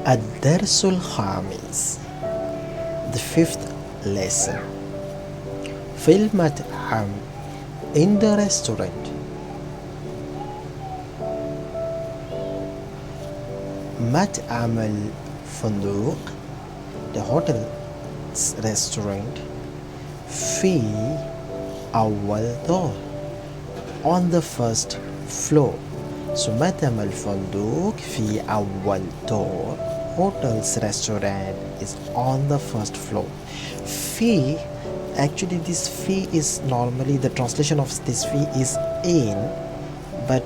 الدرس الخامس. The fifth lesson. في المطعم in the restaurant. مطعم الفندق the hotel restaurant في أول دور on the first floor. So مطعم الفندق في أول دور. Hotel's restaurant is on the first floor. Fee, actually this fee is normally the translation of this fee is in, but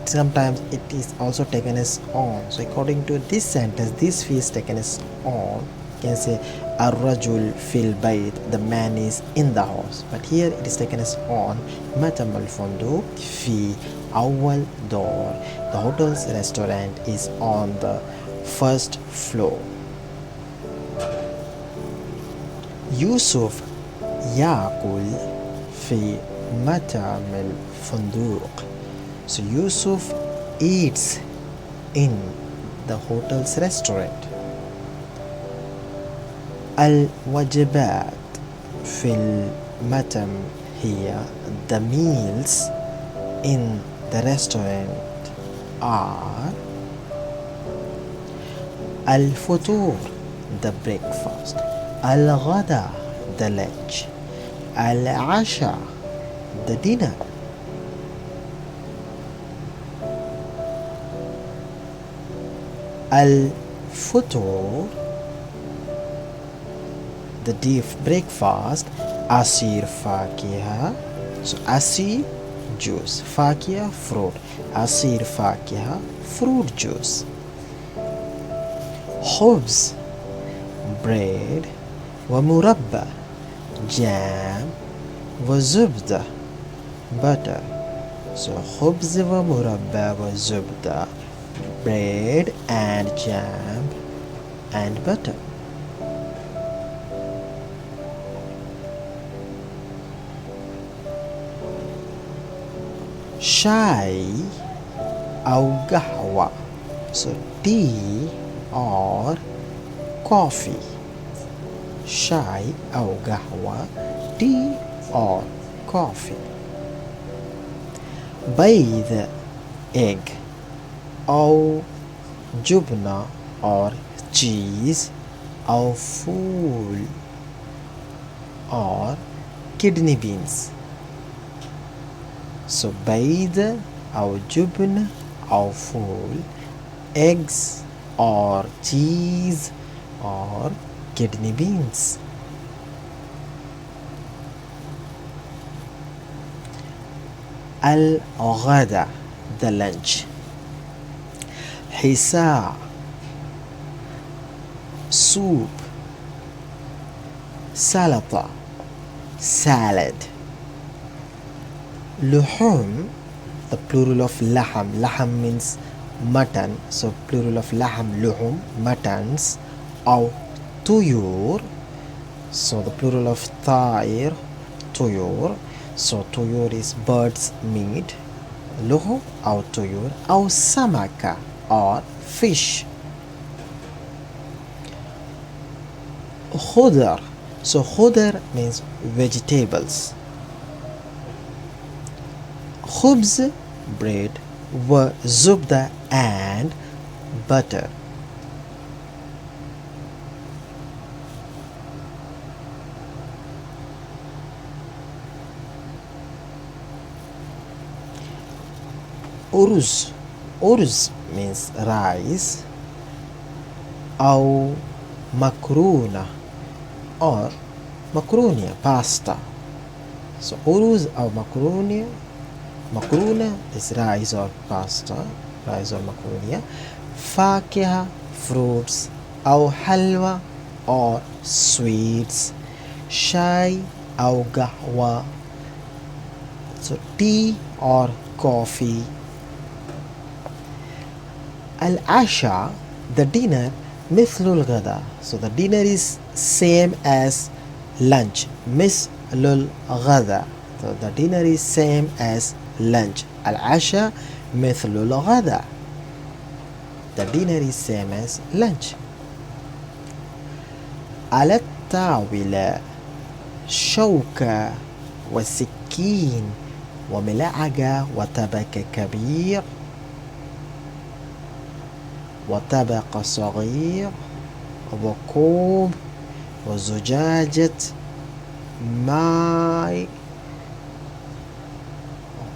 sometimes it is also taken as on. So according to this sentence, this fee is taken as on. You can say الرجل في البيت, the man is in the house, but here it is taken as on. مطعم الفندق في أول دور. The hotel's restaurant is on the first floor. يوسف يأكل في مطعم الفندق. So Yusuf eats in the hotel's restaurant. الوجبات في المطعم هي the meals in the restaurant are الفطور the breakfast, الغداء the lunch, العشاء the dinner. الفطور the breakfast عصير فاكهة. So عصير juice, فاكهة fruit, عصير فاكهة fruit juice. خبز bread ومربى jam وزبدة butter. So خبز ومربى وزبدة bread and jam and butter. شاي أو قهوة. So tea or coffee. شاي أو قهوة tea or coffee. بيض egg أو جبنة or cheese أو فول or kidney beans. So بيض أو جبنة أو فول, eggs or cheese or kidney beans. الغداء the lunch. حساء soup, سلطة salad. لحوم the plural of لحم. لحم means mutton, so plural of لحم لحوم muttons. أو طيور, so the plural of طائر طيور, so طيور is birds meat. لحوم أو طيور. أو سمكة or fish. خضر, so خضر means vegetables. خبز bread وزبدة and butter. أرز, أرز means rice. أو مكرونة or مكرونة pasta. So أرز أو مكرونة. مكرونة is rice or pasta, rice or macaroni. فاكهة fruits أو حلوى or sweets. شاي أو قهوة, so tea or coffee. العشاء the dinner مثل الغداء, so the dinner is same as lunch. مثل الغداء, so the dinner is same as lunch. العشاء مثل الغداء. The dinner is same as lunch. على الطاولة شوكة وسكين وملعقة وطبق كبير وطبق صغير وكوب وزجاجة ماء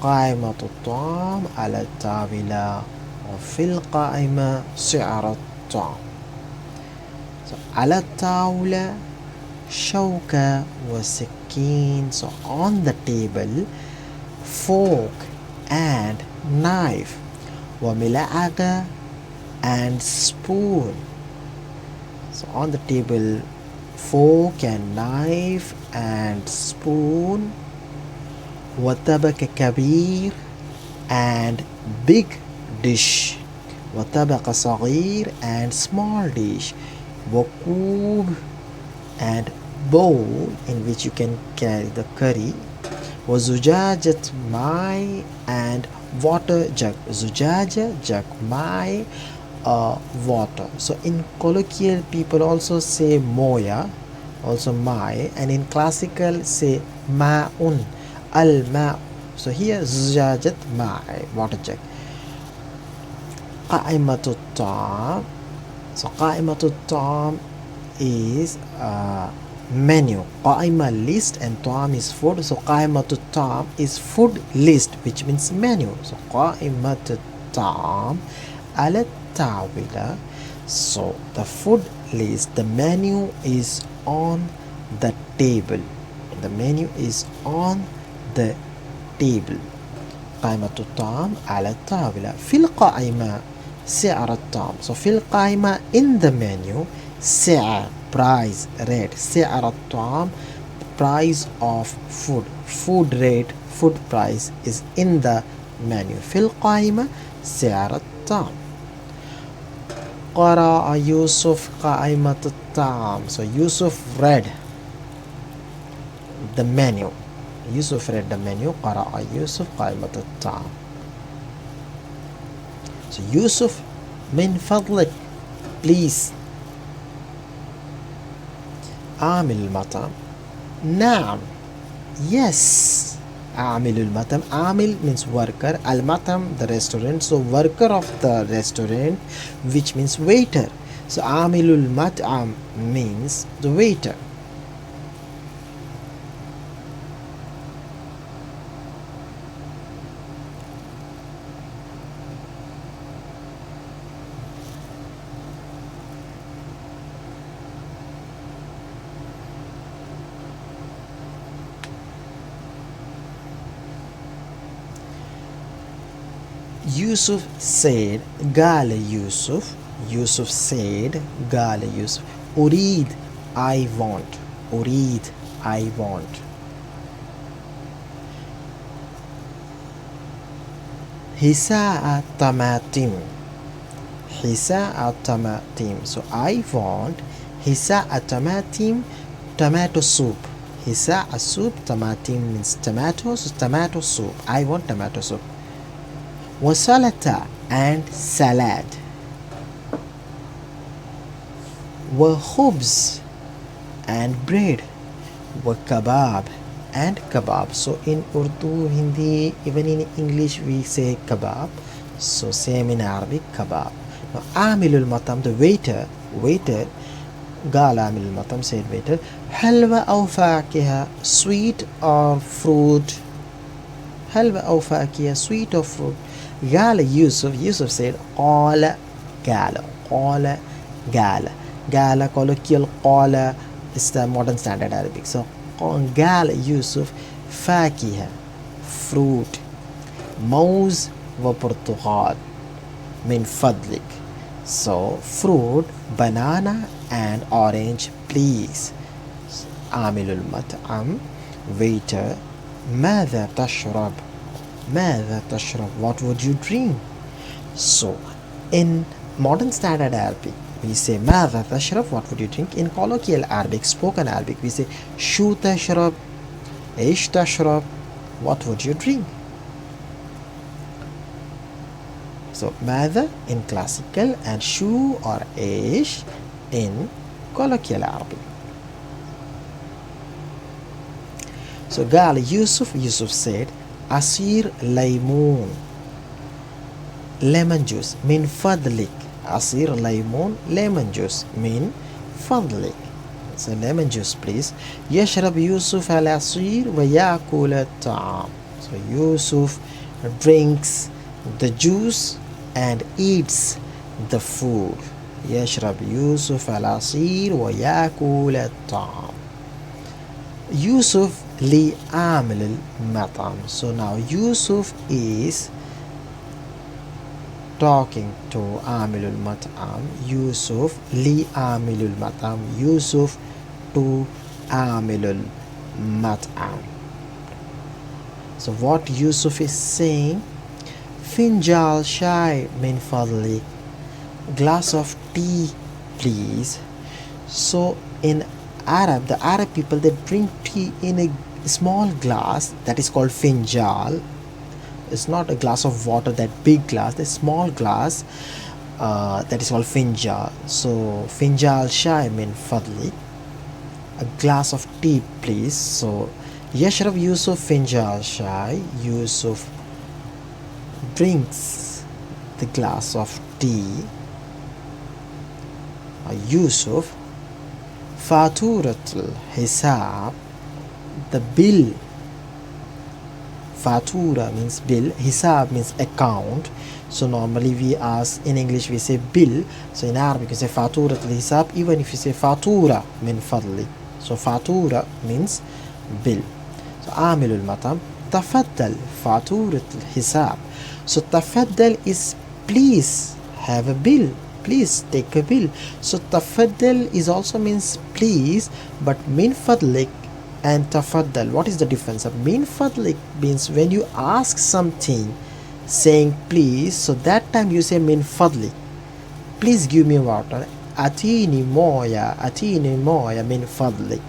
قائمة الطعام على الطاولة وفي القائمة سعر الطعام. على الطاولة شوكة وسكين. So on the table fork and knife وملعقة and spoon. So on the table fork and knife and spoon. وطبق كبير and big dish. وطبق صغير and small dish. وكوب and bowl in which you can carry the curry. وزجاجة ماء and water jug. زجاجة jug ماء water. So in colloquial people also say moya, also ماء, and in classical say ماء الماء. So here زجاجة ماء, water jug. قائمة الطعام. So قائمة الطعام is menu. قائمة list and طعام is food. So قائمة الطعام is food list, which means menu. So قائمة الطعام على الطاولة. So the food list, the menu is on the table. The menu is on the table. قائمة الطعام على الطاولة. في القائمة سعر الطعام. So في القائمة in the menu سعر price rate. سعر الطعام price of food. Food rate, food price is in the menu. في القائمة سعر الطعام. قرأ يوسف قائمة الطعام. So Yusuf read the menu. Yusuf read the menu. قرأ يوسف قائمة الطعام. So Yusuf من فضلك please. عامل المطعم. نعم yes. عامل المطعم. عامل means worker. المطعم the restaurant. So worker of the restaurant, which means waiter. So عامل المطعم means the waiter. Yusuf said قال يوسف. Yusuf said قال يوسف أريد I want. أريد I want. حساء طماطم. حساء طماطم. So I want حساء طماطم, tomato soup. حساء soup, طماطم means tomatoes, so tomato soup. I want tomato soup. وسلطة and salad. وخبز and bread. وكباب and kebab. So in Urdu, Hindi, even in English we say kebab. So same in Arabic, kebab. Now عامل المطعم, the waiter قال عامل المطعم, said waiter حلوى أو فاكهة, sweet or fruit. حلوى أو فاكهة, sweet or fruit. قال Yusuf said قال colloquial قال is the modern standard Arabic. So قال يوسف فاكهة fruit موز وبرتقال من فضلك. So fruit, banana and orange please. عامل المطعم waiter ماذا تشرب. What would you drink? So in modern standard Arabic we say ماذا تشرب, what would you drink. In colloquial Arabic, spoken Arabic, we say شو تشرب, إيش تشرب, what would you drink. So ماذا in classical and شو or إيش in colloquial Arabic. So قال Yusuf said عصير ليمون lemon juice من فضلك. عصير ليمون lemon juice من فضلك. So lemon juice please. يشرب يوسف العصير ويأكل الطعام. So Yusuf drinks the juice and eats the food. يشرب يوسف العصير ويأكل الطعام. Yusuf لعامل المطعم. So now Yusuf is talking to عامل المطعم. Yusuf لعامل المطعم. Yusuf to عامل المطعم. So what Yusuf is saying, فنجال شاي من فضلك. Glass of tea please. So in Arab, the Arab people, they drink tea in a small glass that is called finjal. It's not a glass of water, that big glass, the small glass that is called finjal. So finjal shai min fadli, a glass of tea please. So Yashrab Yusuf finjal shai. Yusuf drinks the glass of tea. Yusuf Faturatul Hisab, the bill. Fatura means bill, Hisab means account. So normally we ask, in English we say bill. So in Arabic you say Faturatul Hisab, even if you say Fatura min fadli. So Fatura means bill. So Amilul Matam, Tafaddal Faturatul Hisab. So Tafaddal is please have a bill. Please take a bill. So tafaddal is also means please, but min fadlik and tafaddal, what is the difference? Min fadlik means when you ask something saying please, so that time you say min fadlik, please give me water. Atini moya min fadlik.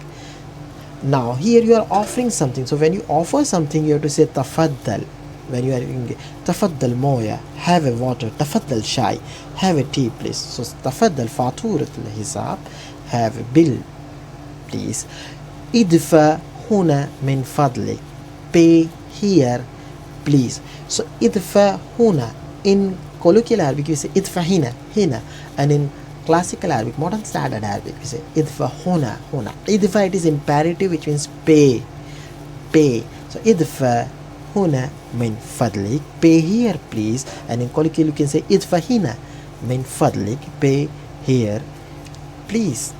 Now here you are offering something, so when you offer something you have to say tafaddal. When you are in tafaddal moya, have a water. Tafaddal shai, have a tea please. So tafaddal faturat al-hisab, have a bill please. Idfa huna min fadlik, pay here please. So idfa huna, in colloquial Arabic we say idfa hina, and in classical Arabic, modern standard Arabic we say idfa huna. Idfa, it is imperative, which means pay. So idfa huna min fadlik, pay here please. And in colloquial you can say idfa hina min fadlik, pay here please.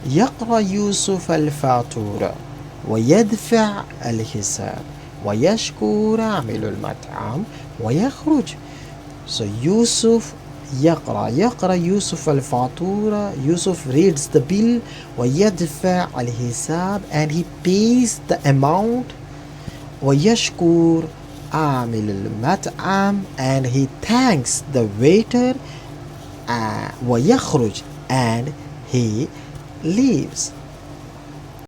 يقرأ يوسف الفاتورة ويدفع الحساب ويشكر عامل المطعم ويخرج. So Yusuf يقرأ يوسف الفاتورة. Yusuf reads the bill. ويدفع الحساب, and he pays the amount. ويشكر عامل المطعم, and he thanks the waiter. ويخرج, and he leaves.